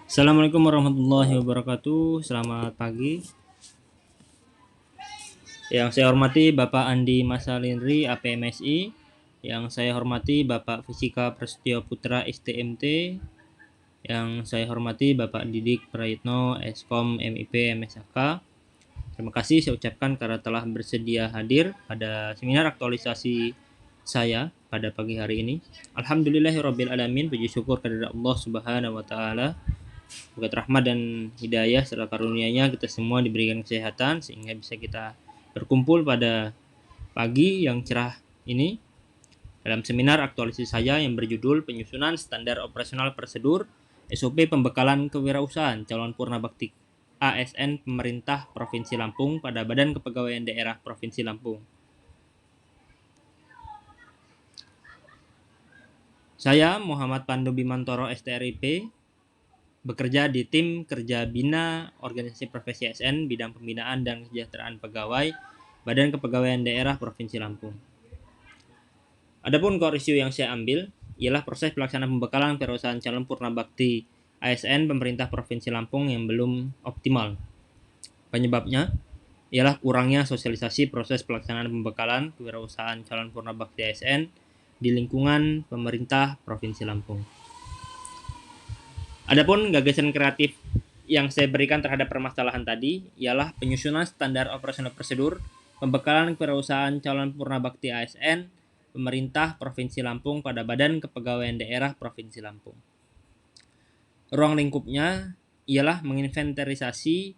Assalamualaikum warahmatullahi wabarakatuh. Selamat pagi. Yang saya hormati Bapak Andi Masalindri, APMSI. Yang saya hormati Bapak Fisika Prasetyo Putra, STMT. Yang saya hormati Bapak Didik Prayitno, Eskom MIP MSAK. Terima kasih saya ucapkan karena telah bersedia hadir pada seminar aktualisasi saya pada pagi hari ini. Alhamdulillahirabbil alamin, puji syukur kepada Allah Subhanahu wa taala. Berkat rahmat dan hidayah serta karunia-Nya kita semua diberikan kesehatan sehingga bisa kita berkumpul pada pagi yang cerah ini dalam seminar aktualisasi saya yang berjudul Penyusunan Standar Operasional Prosedur SOP Pembekalan Kewirausahaan Calon Purnabakti ASN Pemerintah Provinsi Lampung pada Badan Kepegawaian Daerah Provinsi Lampung. Saya Muhammad Pandu Bimantoro STRIP, bekerja di tim kerja bina organisasi profesi ASN bidang pembinaan dan kesejahteraan pegawai Badan Kepegawaian Daerah Provinsi Lampung. Adapun core issue yang saya ambil ialah proses pelaksanaan pembekalan kewirausahaan calon purnabakti ASN pemerintah Provinsi Lampung yang belum optimal. Penyebabnya ialah kurangnya sosialisasi proses pelaksanaan pembekalan kewirausahaan calon purnabakti ASN di lingkungan pemerintah Provinsi Lampung. Adapun gagasan kreatif yang saya berikan terhadap permasalahan tadi ialah penyusunan standar operasional prosedur pembekalan kewirausahaan calon purnabakti ASN pemerintah Provinsi Lampung pada Badan Kepegawaian Daerah Provinsi Lampung. Ruang lingkupnya ialah menginventarisasi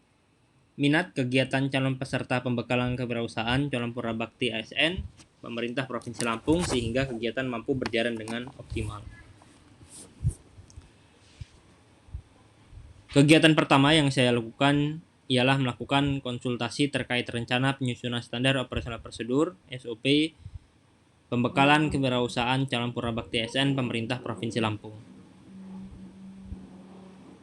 minat kegiatan calon peserta pembekalan kewirausahaan calon purnabakti ASN pemerintah Provinsi Lampung sehingga kegiatan mampu berjalan dengan optimal. Kegiatan pertama yang saya lakukan ialah melakukan konsultasi terkait rencana penyusunan standar operasional prosedur SOP pembekalan kewirausahaan calon purnabakti ASN pemerintah Provinsi Lampung.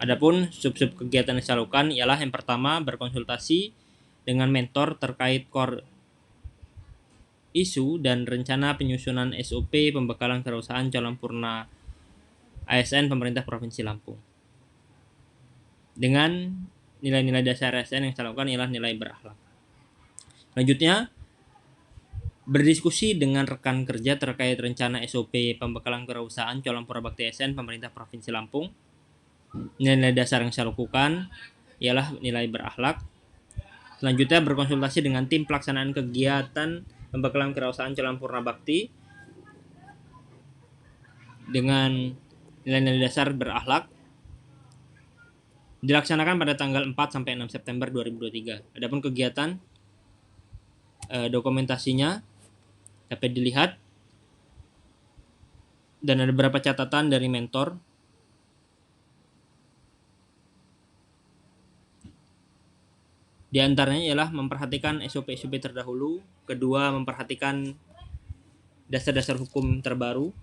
Adapun sub-sub kegiatan yang saya lakukan ialah yang pertama berkonsultasi dengan mentor terkait core isu dan rencana penyusunan SOP pembekalan kewirausahaan calon purna ASN pemerintah Provinsi Lampung. Dengan nilai-nilai dasar ASN yang saya lakukan ialah nilai berakhlak. Selanjutnya, berdiskusi dengan rekan kerja terkait rencana SOP pembekalan kewirausahaan calon purnabakti ASN pemerintah Provinsi Lampung. Nilai dasar yang saya lakukan ialah nilai berakhlak. Selanjutnya, berkonsultasi dengan tim pelaksanaan kegiatan pembekalan kewirausahaan calon purnabakti dengan nilai-nilai dasar berakhlak dilaksanakan pada tanggal 4 sampai 6 September 2023. Adapun kegiatan dokumentasinya dapat dilihat dan ada beberapa catatan dari mentor. Di antaranya ialah memperhatikan SOP-SOP terdahulu, kedua memperhatikan dasar-dasar hukum terbaru,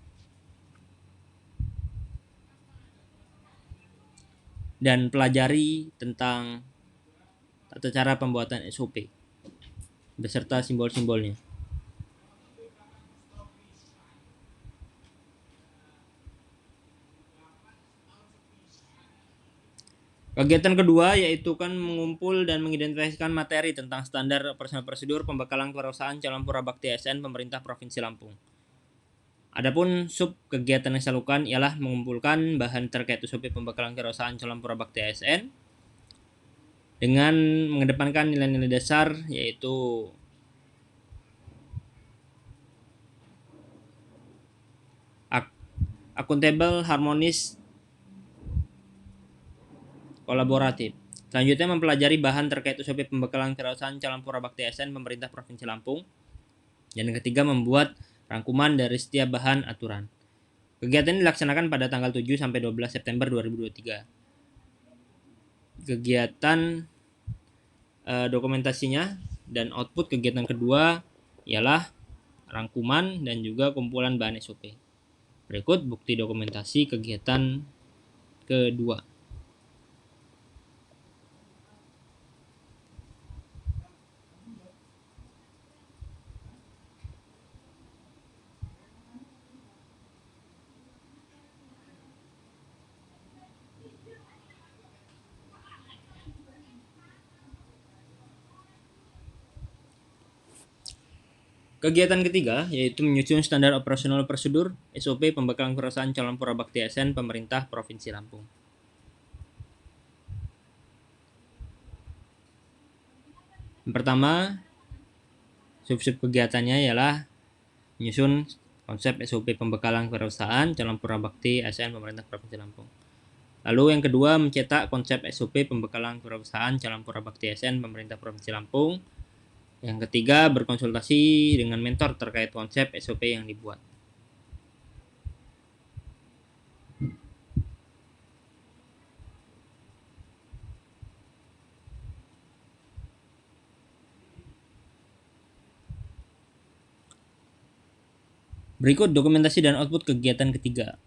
dan pelajari tentang tata cara pembuatan SOP beserta simbol-simbolnya. Kegiatan kedua yaitu kan mengumpul dan mengidentifikasikan materi tentang standar operasional prosedur pembekalan kewirausahaan calon purnabakti ASN pemerintah Provinsi Lampung. Adapun sub kegiatan yang saya lakukan ialah mengumpulkan bahan terkait SOP pembekalan kewirausahaan calon purnabakti ASN dengan mengedepankan nilai-nilai dasar yaitu akuntabel, harmonis, kolaboratif. Selanjutnya mempelajari bahan terkait SOP pembekalan kewirausahaan calon purnabakti ASN pemerintah Provinsi Lampung. Dan yang ketiga membuat rangkuman dari setiap bahan aturan. Kegiatan ini dilaksanakan pada tanggal 7 sampai 12 September 2023. Kegiatan dokumentasinya dan output kegiatan kedua ialah rangkuman dan juga kumpulan bahan SOP. Berikut bukti dokumentasi kegiatan kedua. Kegiatan ketiga yaitu menyusun standar operasional prosedur SOP pembekalan kewirausahaan calon Purabakti ASN pemerintah Provinsi Lampung. Yang pertama, sub-sub kegiatannya ialah menyusun konsep SOP pembekalan kewirausahaan calon Purabakti ASN pemerintah Provinsi Lampung. Lalu yang kedua, mencetak konsep SOP pembekalan kewirausahaan calon Purabakti ASN pemerintah Provinsi Lampung. Yang ketiga, berkonsultasi dengan mentor terkait konsep SOP yang dibuat. Berikut dokumentasi dan output kegiatan ketiga,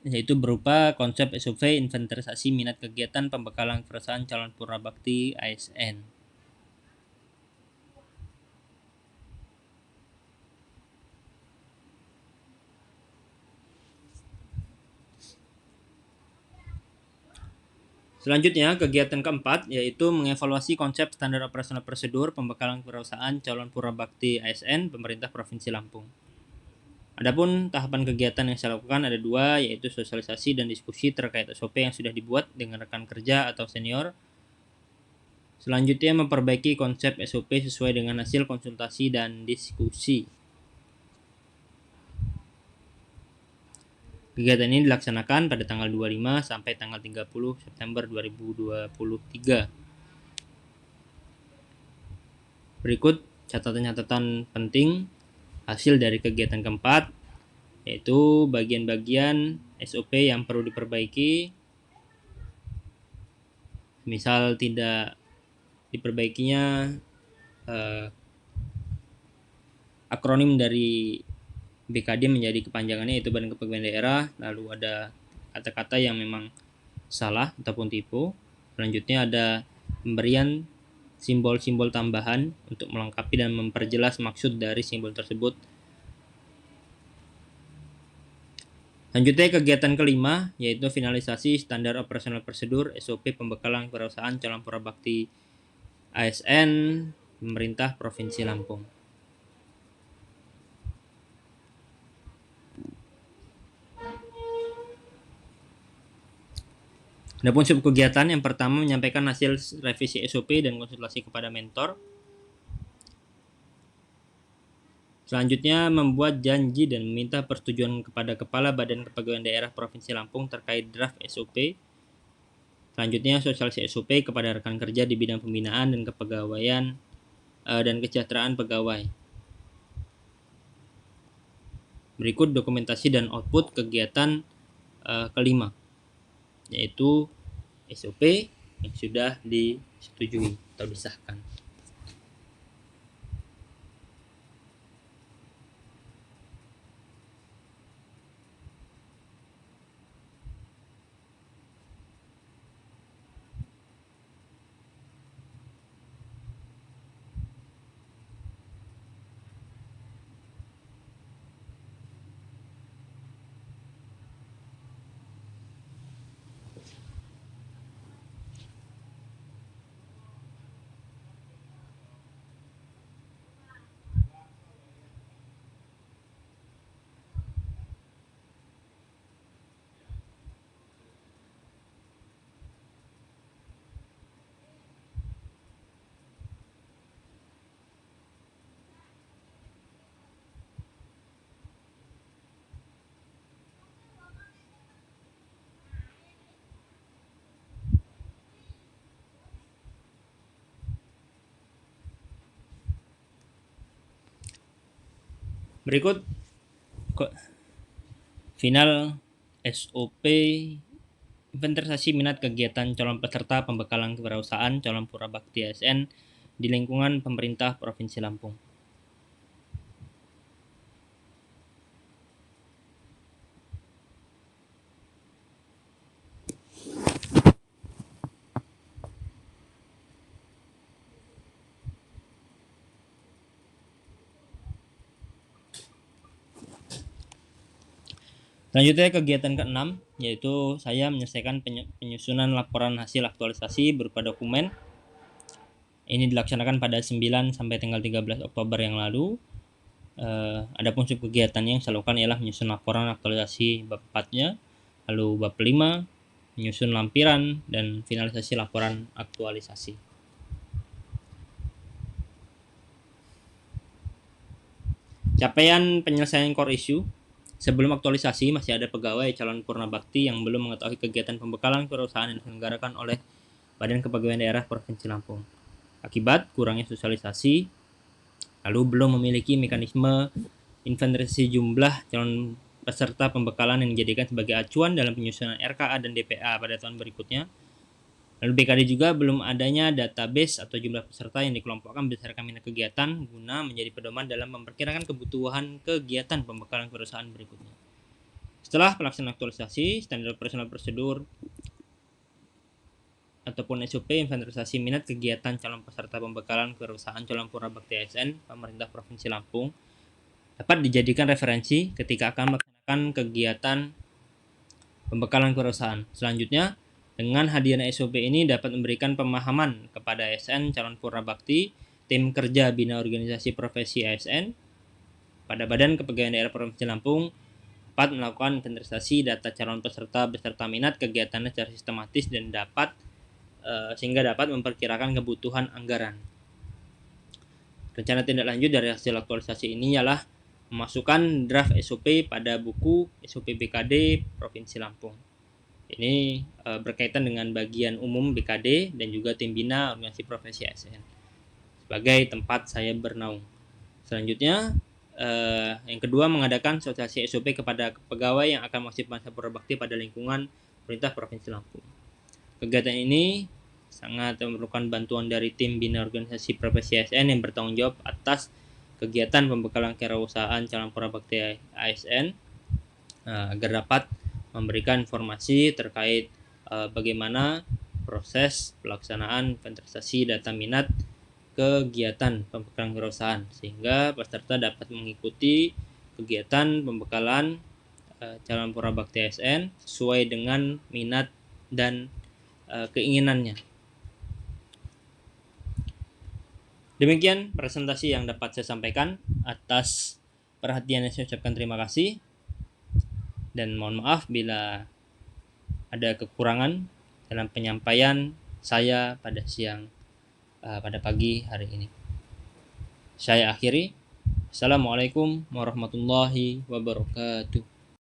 yaitu berupa konsep SOP inventarisasi minat kegiatan pembekalan kewirausahaan calon Purabakti ASN. Selanjutnya, kegiatan keempat yaitu mengevaluasi konsep standar operasional prosedur pembekalan kewirausahaan calon Purabakti ASN pemerintah Provinsi Lampung. Adapun tahapan kegiatan yang saya lakukan ada dua, yaitu sosialisasi dan diskusi terkait SOP yang sudah dibuat dengan rekan kerja atau senior. Selanjutnya, memperbaiki konsep SOP sesuai dengan hasil konsultasi dan diskusi. Kegiatan ini dilaksanakan pada tanggal 25 sampai tanggal 30 September 2023. Berikut catatan-catatan penting hasil dari kegiatan keempat, yaitu bagian-bagian SOP yang perlu diperbaiki. Misal tidak diperbaikinya akronim dari BKD menjadi kepanjangannya yaitu Badan Kepegawaian Daerah, lalu ada kata-kata yang memang salah ataupun tipu. Selanjutnya ada pemberian simbol-simbol tambahan untuk melengkapi dan memperjelas maksud dari simbol tersebut. Selanjutnya kegiatan kelima yaitu finalisasi standar operasional prosedur SOP pembekalan kewirausahaan calon Purabakti ASN pemerintah Provinsi Lampung. Adapun sub kegiatan yang pertama menyampaikan hasil revisi SOP dan konsultasi kepada mentor. Selanjutnya membuat janji dan meminta persetujuan kepada Kepala Badan Kepegawaian Daerah Provinsi Lampung terkait draft SOP. Selanjutnya sosialisasi SOP kepada rekan kerja di bidang pembinaan dan kepegawaian dan kesejahteraan pegawai. Berikut dokumentasi dan output kegiatan kelima, yaitu SOP yang sudah disetujui atau disahkan. Berikut final SOP inventarisasi minat kegiatan calon peserta pembekalan kewirausahaan calon Purabakti ASN di lingkungan pemerintah Provinsi Lampung. Selanjutnya kegiatan ke-6 yaitu saya menyelesaikan penyusunan laporan hasil aktualisasi berupa dokumen. Ini dilaksanakan pada 9 sampai tanggal 13 Oktober yang lalu. Adapun subkegiatan yang saya lakukan ialah menyusun laporan aktualisasi bab 4-nya, lalu bab 5 menyusun lampiran dan finalisasi laporan aktualisasi. Capaian penyelesaian core issue. Sebelum aktualisasi, masih ada pegawai calon purna bakti yang belum mengetahui kegiatan pembekalan kewirausahaan yang diselenggarakan oleh Badan Kepegawaian Daerah Provinsi Lampung. Akibat kurangnya sosialisasi, lalu belum memiliki mekanisme inventarisasi jumlah calon peserta pembekalan yang dijadikan sebagai acuan dalam penyusunan RKA dan DPA pada tahun berikutnya. Lalu BKD juga belum adanya database atau jumlah peserta yang dikelompokkan berdasarkan minat kegiatan guna menjadi pedoman dalam memperkirakan kebutuhan kegiatan pembekalan kewirausahaan berikutnya. Setelah pelaksanaan aktualisasi, standar operasional prosedur ataupun SOP inventarisasi minat kegiatan calon peserta pembekalan kewirausahaan calon purna bakti ASN pemerintah Provinsi Lampung dapat dijadikan referensi ketika akan melaksanakan kegiatan pembekalan kewirausahaan. Selanjutnya, dengan hadirnya SOP ini dapat memberikan pemahaman kepada ASN calon purna bakti, tim kerja bina organisasi profesi ASN pada Badan Kepegawaian Daerah Provinsi Lampung dapat melakukan inventarisasi data calon peserta beserta minat kegiatannya secara sistematis dan sehingga dapat memperkirakan kebutuhan anggaran. Rencana tindak lanjut dari hasil aktualisasi ini ialah memasukkan draft SOP pada buku SOP BKD Provinsi Lampung. Ini berkaitan dengan bagian umum BKD dan juga tim bina organisasi profesi ASN sebagai tempat saya bernaung. Selanjutnya, yang kedua, mengadakan sosialisasi SOP kepada pegawai yang akan mengaktifkan masa purna bakti pada lingkungan pemerintah Provinsi Lampung. Kegiatan ini sangat memerlukan bantuan dari tim bina organisasi profesi ASN yang bertanggung jawab atas kegiatan pembekalan kewirausahaan calon purna bakti ASN agar dapat memberikan informasi terkait bagaimana proses pelaksanaan inventarisasi data minat kegiatan pembekalan kewirausahaan sehingga peserta dapat mengikuti kegiatan pembekalan calon purna bakti ASN sesuai dengan minat dan keinginannya. Demikian presentasi yang dapat saya sampaikan. Atas perhatiannya saya ucapkan terima kasih dan mohon maaf bila ada kekurangan dalam penyampaian saya pada pagi hari ini. Saya akhiri. Assalamualaikum warahmatullahi wabarakatuh.